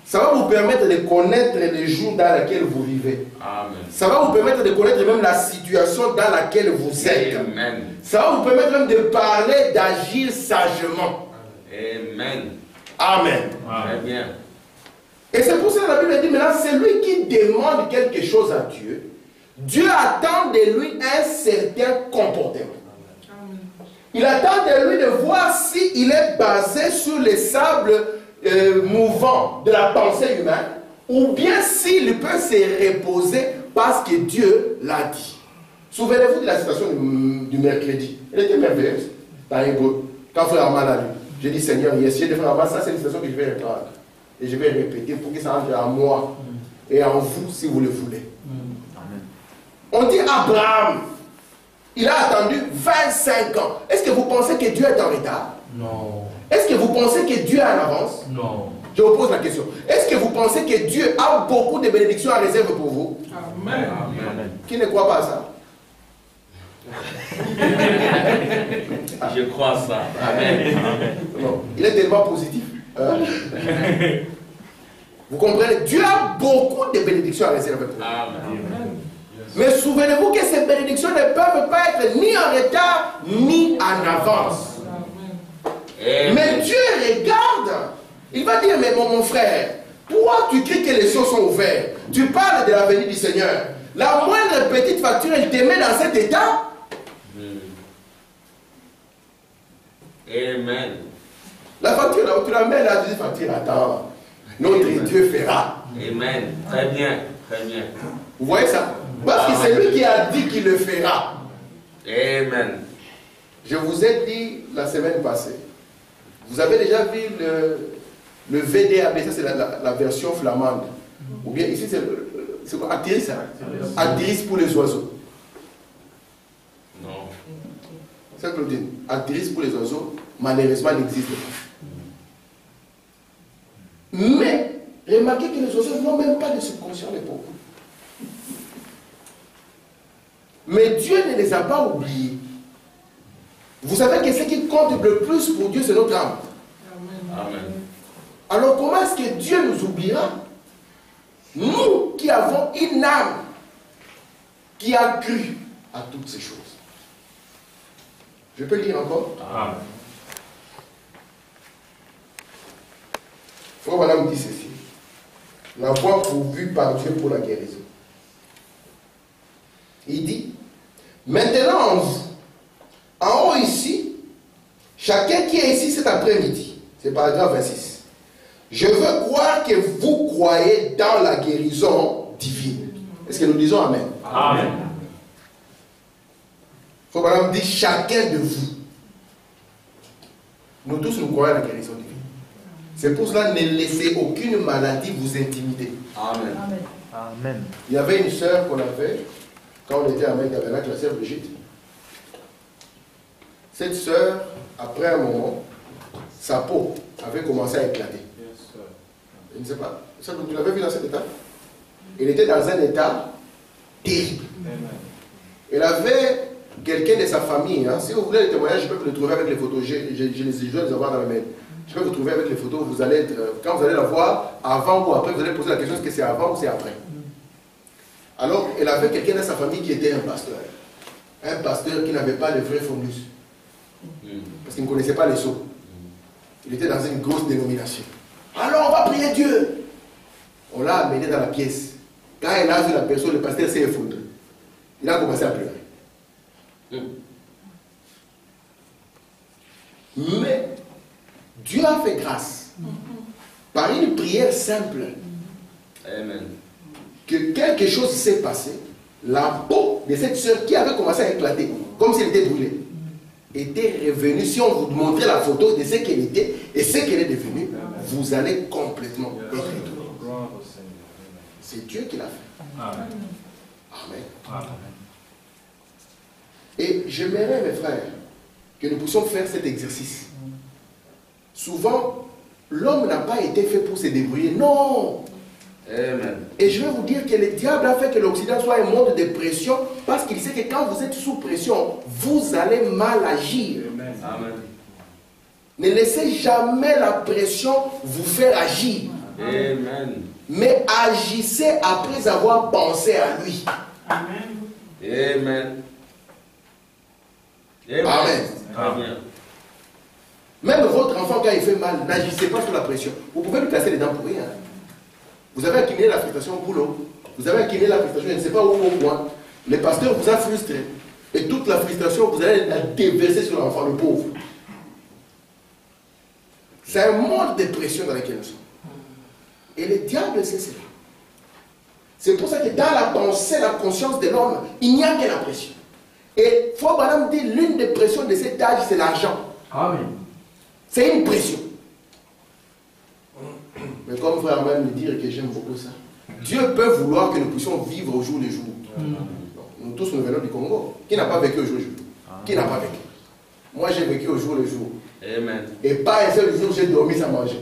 Ça va vous permettre de connaître les jours dans lesquels vous vivez. Amen. Ça va vous permettre de connaître même la situation dans laquelle vous êtes. Amen. Ça va vous permettre même de parler, d'agir sagement. Amen. Amen. Très bien. Et c'est pour ça que la Bible dit maintenant, celui qui demande quelque chose à Dieu, Dieu attend de lui un certain comportement. Il attend de lui de voir s'il est basé sur les sables mouvants de la pensée humaine, ou bien s'il peut se reposer parce que Dieu l'a dit. Souvenez-vous de la citation du mercredi. Elle était merveilleuse dans Hébreu. Quand Frère Armand a lu, j'ai dit Seigneur, yes, j'ai dit Frère Armand, ça c'est une citation que je vais reprendre. Et je vais répéter pour que ça entre en moi et en vous si vous le voulez. On dit Abraham, il a attendu 25 ans. Est-ce que vous pensez que Dieu est en retard? Non. Est-ce que vous pensez que Dieu est en avance? Non. Je vous pose la question. Est-ce que vous pensez que Dieu a beaucoup de bénédictions en réserve pour vous? Amen. Amen. Qui ne croit pas à ça? Je crois ça. Amen. Non. Il est tellement positif. Hein? Vous comprenez? Dieu a beaucoup de bénédictions en réserve pour vous. Amen. Mais souvenez-vous que ces bénédictions ne peuvent pas être ni en retard, ni en avance. Amen. Mais Dieu regarde. Il va dire, mais mon frère, toi tu cries que les cieux sont ouverts. Tu parles de la venue du Seigneur. La moindre petite facture, elle te met dans cet état. Amen. La facture, là où tu la mets là, tu dis facture, attends. Notre Dieu fera. Amen. Très bien. Très bien. Vous voyez ça? Parce que c'est lui qui a dit qu'il le fera. Amen. Je vous ai dit la semaine passée. Vous avez déjà vu le VDAB, ça c'est la version flamande. Ou bien ici c'est quoi? Attiris, ça? Attiris pour les oiseaux. Non. C'est Claudine. Attiris pour les oiseaux, malheureusement, n'existe pas. Mais, remarquez que les oiseaux n'ont même pas de subconscient, les pauvres. Mais Dieu ne les a pas oubliés. Vous savez que ce qui compte le plus pour Dieu, c'est notre âme. Amen. Alors comment est-ce que Dieu nous oubliera? Nous qui avons une âme qui a cru à toutes ces choses. Je peux lire encore? Amen. Frère Madame dit ceci. La voie pourvue par Dieu pour la guérison. Il dit, maintenant en vous, en haut ici, chacun qui est ici cet après-midi, c'est paragraphe 26. Je veux croire que vous croyez dans la guérison divine. Est-ce que nous disons Amen? Amen. Frère Madame dit chacun de vous. Nous tous nous croyons à la guérison divine. C'est pour cela ne laissez aucune maladie vous intimider. Amen. Amen. Il y avait une sœur qu'on avait quand on était à Maïgavenac, la sœur Brigitte. Cette sœur, après un moment, sa peau avait commencé à éclater. Je ne sais pas, ça, tu l'avais vu dans cet état? Elle était dans un état terrible. Elle avait quelqu'un de sa famille. Hein. Si vous voulez les témoignages, je peux vous les trouver avec les photos. Je dois les avoir dans la mail. Je peux vous trouver avec les photos. Vous allez être, quand vous allez la voir, avant ou après, vous allez poser la question est-ce que c'est avant ou c'est après? Alors, elle avait quelqu'un de sa famille qui était un pasteur. Un pasteur qui n'avait pas le vrai phonus. Parce qu'il ne connaissait pas les sceaux. Il était dans une grosse dénomination. Alors, on va prier Dieu. On l'a amené dans la pièce. Quand elle a vu la personne, le pasteur s'est effondré. Il a commencé à pleurer. Mais Dieu a fait grâce par une prière simple. Amen. Que quelque chose s'est passé. La peau de cette soeur qui avait commencé à éclater, comme si elle était brûlée, était revenue. Si on vous montrait la photo de ce qu'elle était et ce qu'elle est devenue, vous allez complètement être étonné. C'est Dieu qui l'a fait. Amen. Amen. Amen. Et j'aimerais, mes frères, que nous puissions faire cet exercice. Souvent, l'homme n'a pas été fait pour se débrouiller. Non. Amen. Et je vais vous dire que le diable a fait que l'Occident soit un monde de pression parce qu'il sait que quand vous êtes sous pression, vous allez mal agir. Amen. Ne laissez jamais la pression vous faire agir. Amen. Mais agissez après avoir pensé à lui. Amen. Amen. Amen. Même votre enfant, quand il fait mal, n'agissez pas sous la pression. Vous pouvez lui casser les dents pour rien. Vous avez accumulé la frustration au boulot. Vous avez accumulé la frustration, je ne sais pas où au point. Le pasteur vous a frustré. Et toute la frustration, vous allez la déverser sur l'enfant, le pauvre. C'est un monde de pression dans lequel nous sommes. Et le diable sait cela. C'est pour ça que dans la pensée, la conscience de l'homme, il n'y a que la pression. Et Frère Branham dit, l'une des pressions de cet âge, c'est l'argent. Amen. C'est une pression. Mais comme Frère Branham me dit, que j'aime beaucoup ça, Dieu peut vouloir que nous puissions vivre au jour le jour. Nous tous, nous venons du Congo. Qui n'a pas vécu au jour le jour? Qui n'a pas vécu? Moi, j'ai vécu au jour le jour. Amen. Et pas un seul jour, j'ai dormi sans manger.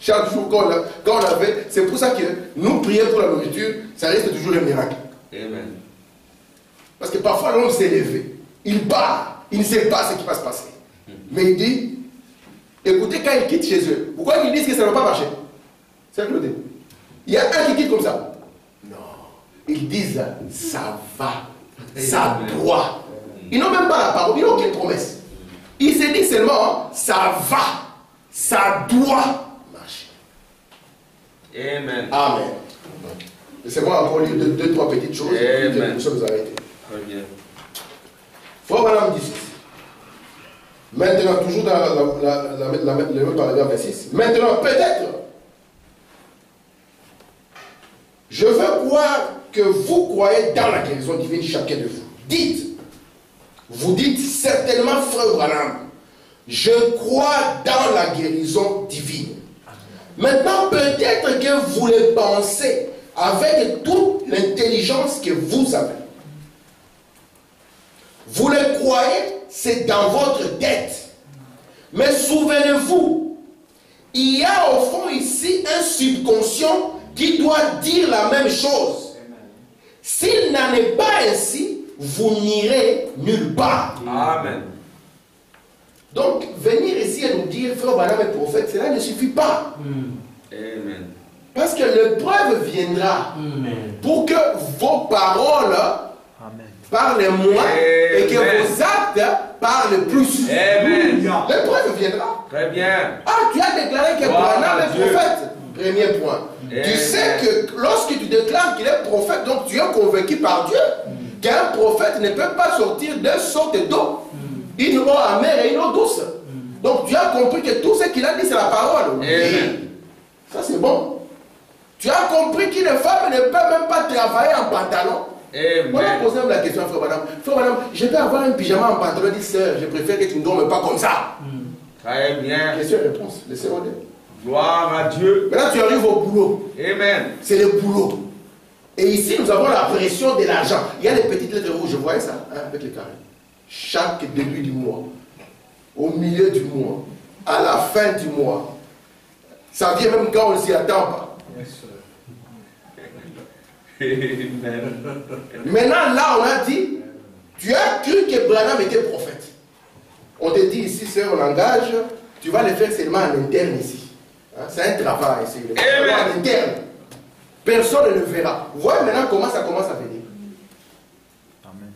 Chaque jour, quand on avait... C'est pour ça que nous prier pour la nourriture, ça reste toujours un miracle. Amen. Parce que parfois, l'homme s'est levé. Il bat. Il ne sait pas ce qui va se passer. Mais il dit... Écoutez, quand ils quittent chez eux, pourquoi ils disent que ça ne va pas marcher? C'est Claude. Il y a un qui quitte comme ça. Non. Ils disent, ça va. Ça doit. Ils n'ont même pas la parole. Ils n'ont aucune promesse. Ils se disent seulement, ça va. Ça doit marcher. Amen. Amen. Laissez-moi encore lire deux, trois petites choses. Amen. Nous sommes arrêtés. Très bien. Frère Branham dit ceci. Maintenant, toujours dans le même paragraphe 26. Maintenant, peut-être, je veux croire que vous croyez dans la guérison divine, chacun de vous. Vous dites certainement, Frère Branham, je crois dans la guérison divine. Maintenant, peut-être que vous le pensez avec toute l'intelligence que vous avez. Vous le croyez, c'est dans votre tête. Mais souvenez-vous, il y a au fond ici un subconscient qui doit dire la même chose. S'il n'en est pas ainsi, vous n'irez nulle part. Amen. Donc, venir ici et nous dire, Frère Branham est prophète, cela ne suffit pas. Amen. Parce que l'épreuve viendra pour que vos paroles parlent moins et que vos actes parlent plus. Amen. L'épreuve viendra. Très bien. Ah, tu as déclaré que Branham est prophète. Premier point. Tu sais que lorsque tu déclares qu'il est prophète, donc tu es convaincu par Dieu qu'un prophète ne peut pas sortir d'un sorte d'eau. Une eau amère et une eau douce. Donc tu as compris que tout ce qu'il a dit, c'est la parole. Amen. Ça, c'est bon. Tu as compris qu'une femme ne peut même pas travailler en pantalon. On a posé la question à Frère Branham. Frère Branham, je peux avoir un pyjama en pantalon. Il dit, sœur, je préfère que tu ne dormes pas comme ça. Très bien. Question et réponse. Laissez-moi dire. Gloire à Dieu. Maintenant, tu arrives au boulot. Amen. C'est le boulot. Et ici, nous avons la pression de l'argent. Il y a les petites lettres rouges, vous voyez ça, hein, avec les carrés. Chaque début du mois, au milieu du mois, à la fin du mois. Ça vient même quand on ne s'y attend pas. Amen. Maintenant, là, on a dit, tu as cru que Branham était prophète. On te dit ici, c'est un langage, tu vas le faire seulement en interne ici. Hein, c'est un travail ici. En interne. Personne ne le verra. Vous voyez maintenant comment ça commence à venir. Amen.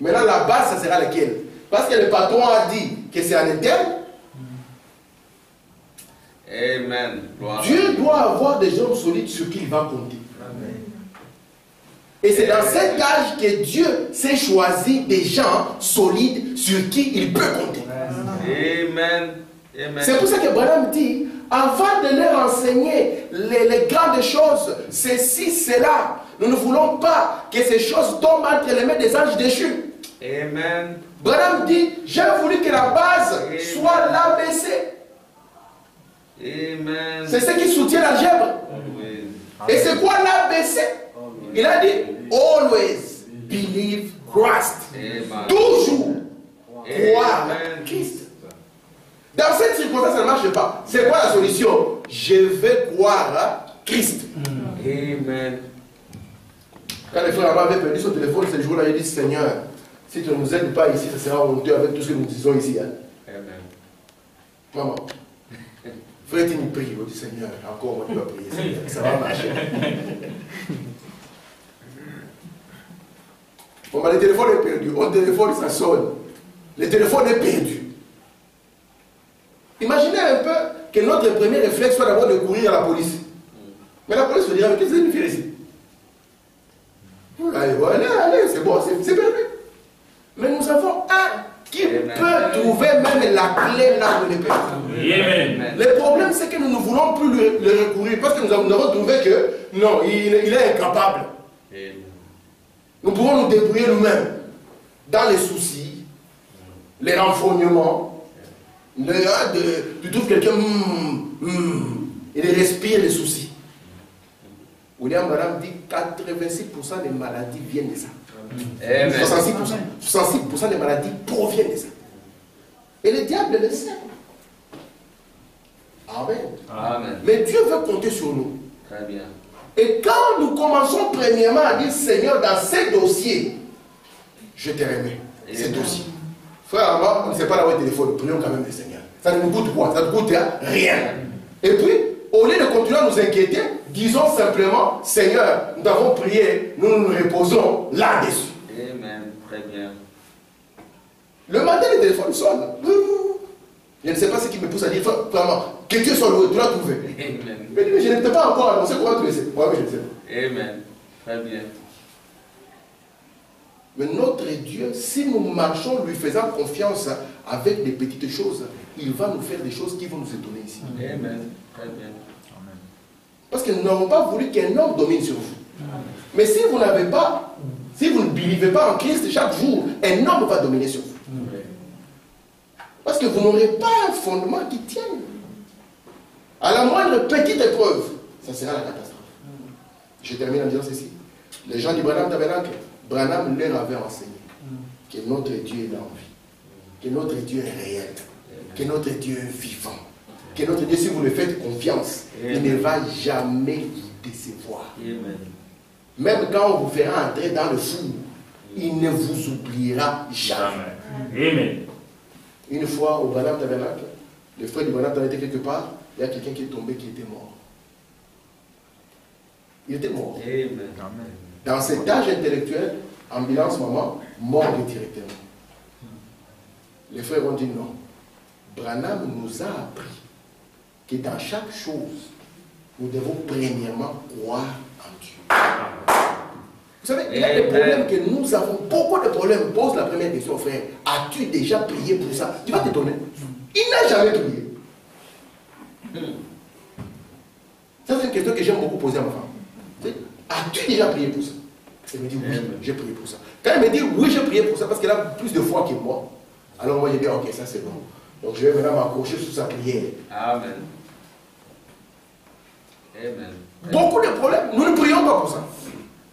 Maintenant, la base, ça sera laquelle? Parce que le patron a dit que c'est en interne. Amen. Gloire. Dieu doit avoir des hommes solides sur qui il va compter. Amen. Et c'est dans cet âge que Dieu s'est choisi des gens solides sur qui il peut compter. Amen. Amen. C'est pour ça que Branham dit, avant de leur enseigner les grandes choses, ceci, cela, nous ne voulons pas que ces choses tombent entre les mains des anges déchus. Amen. Branham dit, j'ai voulu que la base soit l'ABC. Amen. C'est ce qui soutient l'algèbre. Et c'est quoi l'ABC? Il a dit, always believe Christ. Amen. Toujours croire Amen. Christ. Dans cette circonstance, ça ne marche pas. C'est quoi la solution? Je vais croire Christ. Amen. Quand le frère avait perdu son téléphone ce jour-là, il dit, Seigneur, si tu ne nous aides pas ici, ça sera honteux avec tout ce que nous disons ici. Hein. Amen. Maman. Frère, tu me pries. On dit, Seigneur, encore moi, tu vas prier, Seigneur. Ça va marcher. Bon, bah, le téléphone est perdu. On téléphone, ça sonne. Le téléphone est perdu. Imaginez un peu que notre premier réflexe soit d'abord de courir à la police. Mais la police se dira, mais qu'est-ce que vous allez faire ici? Allez, c'est bon, c'est perdu. Mais nous avons un qui peut trouver même la clé là où il est perdu. Le problème, c'est que nous ne voulons plus le recourir parce que nous avons trouvé que non, il est incapable. Nous pouvons nous débrouiller nous-mêmes dans les soucis, les renfognements. Tu trouves quelqu'un, il respire les soucis. William Branham dit 86% des maladies viennent de ça. 66% des maladies proviennent de ça. Et le diable le sait. Amen. Mais Dieu veut compter sur nous. Très bien. Et quand nous commençons premièrement à dire, Seigneur, dans ces dossiers, je te remets ces dossiers. Frère, moi, on ne sait pas là où est le téléphone, prions quand même le Seigneur. Ça ne nous coûte quoi? Ça ne nous coûte rien. Et puis, au lieu de continuer à nous inquiéter, disons simplement, Seigneur, nous avons prié, nous nous reposons là-dessus. Amen. Très bien. Le matin, le téléphone sonne. Je ne sais pas ce qui me pousse à dire, vraiment, que Dieu soit loué, tu l'as trouvé. Amen. Mais je n'étais pas encore annoncé, comment tu le sais? Oui, mais je le sais. Amen. Très bien. Mais notre Dieu, si nous marchons lui faisant confiance avec des petites choses, il va nous faire des choses qui vont nous étonner ici. Amen. Très bien. Parce que nous n'avons pas voulu qu'un homme domine sur vous. Mais si vous n'avez pas, si vous ne vivez pas en Christ chaque jour, un homme va dominer sur vous. Parce que vous n'aurez pas un fondement qui tienne. À la moindre petite épreuve, ça sera la catastrophe. Je termine en disant ceci. Les gens du Branham Tabernacle, Branham leur avait enseigné que notre Dieu est en vie, que notre Dieu est réel, que notre Dieu est vivant, que notre Dieu, si vous le faites confiance, il ne va jamais vous décevoir. Même quand on vous fera entrer dans le four, il ne vous oubliera jamais. Amen. Une fois au Branham Tabernacle, le frère du Branham Tabernacle était quelque part, il y a quelqu'un qui est tombé qui était mort. Il était mort. Amen. Dans cet âge intellectuel, ambulance, maman, mort directement. Les frères ont dit non. Branham nous a appris que dans chaque chose, nous devons premièrement croire en Dieu. Vous savez, il y a des problèmes que nous avons, beaucoup de problèmes. Pose la première question, frère. As-tu déjà prié pour ça? Tu vas t'étonner. Il n'a jamais prié. Ça, c'est une question que j'aime beaucoup poser à ma femme. As-tu déjà prié pour ça? Elle me dit oui, j'ai prié pour ça. Quand elle me dit oui, j'ai prié pour ça, parce qu'elle a plus de foi que moi, alors moi j'ai dit ok, ça c'est bon. Donc je vais maintenant m'accrocher sur sa prière. Amen. Amen. Beaucoup de problèmes, nous ne prions pas pour ça.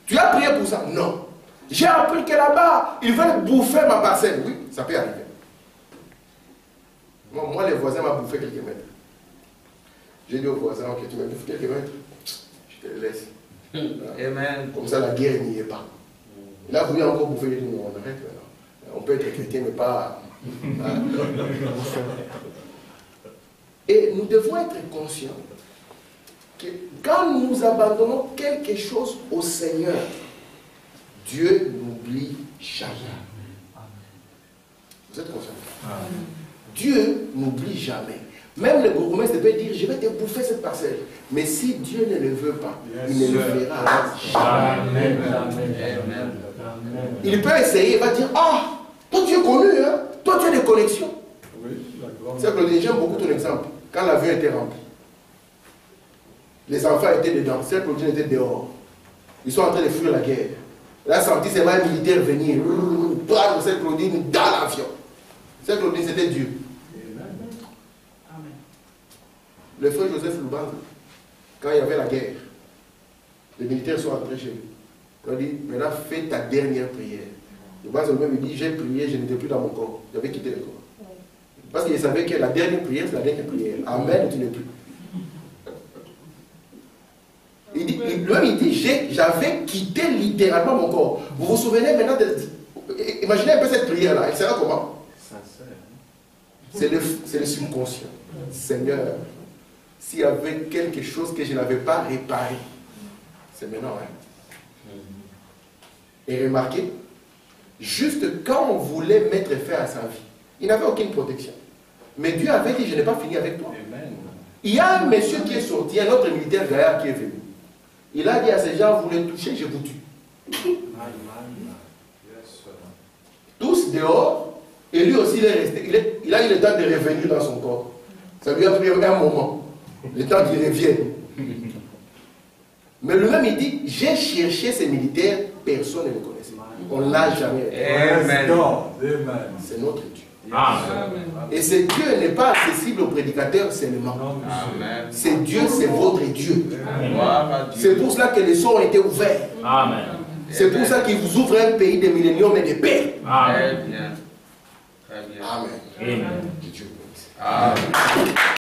Tu as prié pour ça? Non. J'ai appris que là-bas, ils veulent bouffer ma parcelle. Oui, ça peut arriver. Moi, les voisins m'ont bouffé quelques mètres. J'ai dit aux voisins, ok, tu m'as bouffé quelques mètres, je te le laisse. Amen. Comme ça, la guerre n'y est pas. Il a voulu encore bouffer, il dit non, on arrête maintenant. On peut être chrétien, mais pas. Et nous devons être conscients que quand nous abandonnons quelque chose au Seigneur, Dieu n'oublie jamais. Vous êtes conscients? Dieu n'oublie jamais. Même le bourgmestre peut dire, je vais te bouffer cette parcelle. Mais si Dieu ne le veut pas, il ne le fera jamais. Il peut essayer, il va dire, ah, toi tu es connu, hein? Toi tu as des connexions. C'est que j'aime beaucoup ton exemple. Quand l'avion était rempli, les enfants étaient dedans, Cercle Claudine était dehors. Ils sont en train de fuir la guerre. Là, senti c'est un militaire venir, prendre Cercle Claudine dans l'avion. Cercle Claudine, c'était Dieu. Le frère Joseph Louban, quand il y avait la guerre, les militaires sont entrés chez lui. Il a dit, maintenant fais ta dernière prière. Louban lui-même dit, j'ai prié, je n'étais plus dans mon corps. J'avais quitté le corps. Parce qu'il savait que la dernière prière, c'est la dernière prière. Amen, tu n'es plus. Il dit, j'avais quitté littéralement mon corps. Vous vous souvenez maintenant imaginez un peu cette prière-là. Elle sera comment? C'est le subconscient. Seigneur, s'il y avait quelque chose que je n'avais pas réparé. C'est maintenant, hein. Et remarquez, juste quand on voulait mettre fin à sa vie, il n'avait aucune protection. Mais Dieu avait dit, je n'ai pas fini avec toi. Amen. Il y a un monsieur qui est sorti, un autre militaire gaillard qui est venu. Il a dit à ces gens, vous les touchez, je vous tue. Tous dehors, et lui aussi il est resté. Il a eu le temps de revenir dans son corps. Ça lui a pris un moment, le temps qu'il revienne. Mais lui-même il dit, j'ai cherché ces militaires, personne ne les connaissait. On ne l'a jamais. Amen. C'est notre Dieu. Amen. Et ce Dieu n'est pas accessible aux prédicateurs seulement. Amen. C'est Dieu, c'est votre Dieu. Gloire à Dieu. C'est pour cela que les sons ont été ouverts. Amen. C'est pour ça qu'il vous ouvre un pays de milléniums et de paix. Très Amen. bien. Très bien. Amen. Amen. Que Dieu bénisse. Amen.